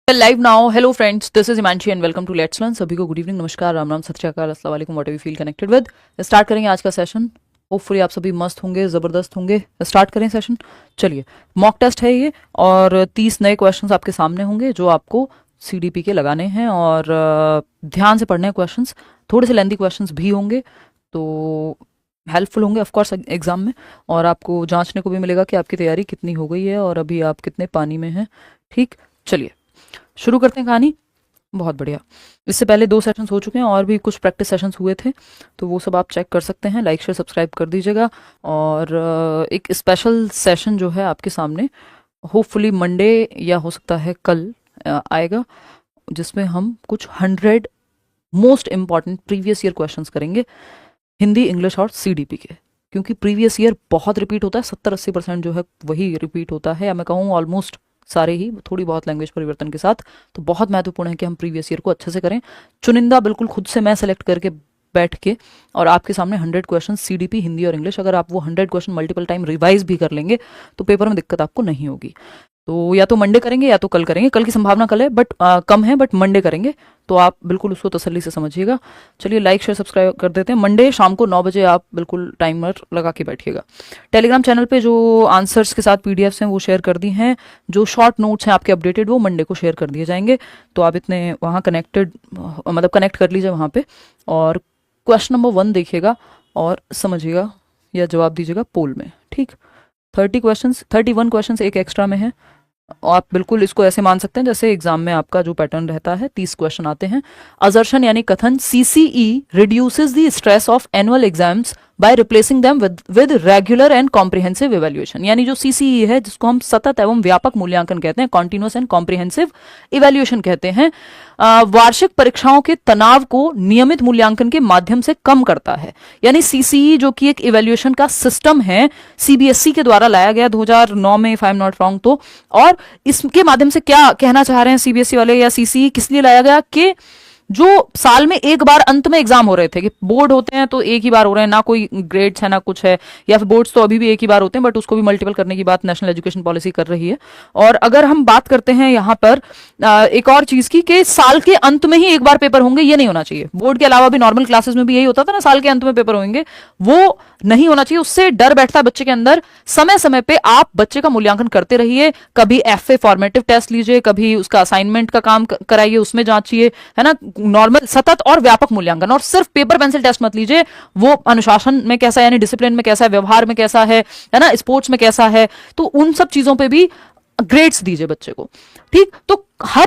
Well, live now. Hello friends, this is Imanchi and welcome to Let's Learn. सभी को good evening, नमस्कार, राम राम, सत श्री अकाल, अस्सलाम वालेकुम, what ever you feel connected with. Start करेंगे आज का सेशन। होपफुली आप सभी मस्त होंगे, ज़बरदस्त होंगे। स्टार्ट करें सेशन। चलिए, मॉक टेस्ट है ये और 30 नए क्वेश्चंस आपके सामने होंगे जो आपको CDP के लगाने हैं और ध्यान से पढ़ने हैं क्वेश्चंस। थोड़े से लेंथी क्वेश्चंस भी होंगे तो हेल्पफुल होंगे ऑफकोर्स एग्जाम में, और आपको जांचने को भी मिलेगा कि आपकी तैयारी कितनी हो गई है और अभी आप कितने पानी में हैं। ठीक, चलिए शुरू करते हैं कहानी। बहुत बढ़िया। इससे पहले 2 सेशंस हो चुके हैं और भी कुछ प्रैक्टिस सेशंस हुए थे, तो वो सब आप चेक कर सकते हैं। लाइक शेयर सब्सक्राइब कर दीजिएगा। और एक स्पेशल सेशन जो है आपके सामने होपफुली मंडे या हो सकता है कल आएगा, जिसमें हम कुछ 100 most important previous year questions करेंगे, हिंदी, इंग्लिश और CDP के। क्योंकि प्रीवियस ईयर बहुत रिपीट होता है, 70-80% जो है वही रिपीट होता है, या मैं कहूँ ऑलमोस्ट सारे ही, थोड़ी बहुत लैंग्वेज परिवर्तन के साथ। तो बहुत महत्वपूर्ण है कि हम प्रीवियस ईयर को अच्छे से करें। चुनिंदा बिल्कुल खुद से मैं सेलेक्ट करके बैठ के और आपके सामने 100 क्वेश्चन CDP, हिंदी और इंग्लिश। अगर आप वो 100 क्वेश्चन मल्टीपल टाइम रिवाइज भी कर लेंगे तो पेपर में दिक्कत आपको नहीं होगी। तो या तो मंडे करेंगे या तो कल करेंगे। कल की संभावना कल है बट कम है, बट मंडे करेंगे, तो आप बिल्कुल उसको तसल्ली से समझिएगा। चलिए लाइक शेयर सब्सक्राइब कर देते हैं। मंडे शाम को 9 बजे आप बिल्कुल टाइमर लगा के बैठिएगा। टेलीग्राम चैनल पे जो आंसर्स के साथ PDFs हैं वो शेयर कर दी हैं। जो शॉर्ट नोट्स हैं आपके अपडेटेड वो मंडे को शेयर कर दिए जाएंगे, तो आप इतने वहाँ कनेक्ट कर लीजिए वहाँ पे, और क्वेश्चन नंबर 1 देखिएगा और समझिएगा या जवाब दीजिएगा पोल में। ठीक, 31 क्वेश्चन एक एक्स्ट्रा में है। आप बिल्कुल इसको ऐसे मान सकते हैं जैसे एग्जाम में आपका जो पैटर्न रहता है, 30 क्वेश्चन आते हैं। असर्शन यानी कथन, CCE reduces the stress of annual exams by replacing them with regular and comprehensive evaluation। यानी जो CCE है, जिसको हम सतत एवं व्यापक मूल्यांकन कहते हैं, continuous and comprehensive evaluation कहते हैं, वार्षिक परीक्षाओं के तनाव को नियमित मूल्यांकन के माध्यम से कम करता है। यानी CCE जो कि एक इवेल्युएशन का सिस्टम है, CBSE के द्वारा लाया गया 2009 में, if I am not wrong तो। और इसके माध्यम से क्या कहना चाह रहे हैं CBSE वाले, या CCE किस लिए लाया गया कि जो साल में एक बार अंत में एग्जाम हो रहे थे, कि बोर्ड होते हैं तो एक ही बार हो रहे हैं, ना कोई ग्रेड्स है ना कुछ है, या फिर बोर्ड्स तो अभी भी एक ही बार होते हैं, बट उसको भी मल्टीपल करने की बात नेशनल एजुकेशन पॉलिसी कर रही है। और अगर हम बात करते हैं यहाँ पर एक और चीज की, कि साल के अंत में ही एक बार पेपर होंगे, ये नहीं होना चाहिए। बोर्ड के अलावा भी नॉर्मल क्लासेस में भी यही होता था ना, साल के अंत में पेपर होंगे, वो नहीं होना चाहिए। उससे डर बैठता है बच्चे के अंदर। समय समय पे आप बच्चे का मूल्यांकन करते रहिए। कभी FA फॉर्मेटिव टेस्ट लीजिए, कभी उसका असाइनमेंट का काम कराइए, उसमें जांचिए, है ना। नॉर्मल, सतत और व्यापक मूल्यांकन, और सिर्फ पेपर पेंसिल टेस्ट मत लीजिए। वो अनुशासन में कैसा है, यानी डिसिप्लिन में कैसा है, व्यवहार में कैसा है ना, स्पोर्ट्स में कैसा है, तो उन सब चीजों पे भी ग्रेड्स दीजिए बच्चे को। ठीक, तो हर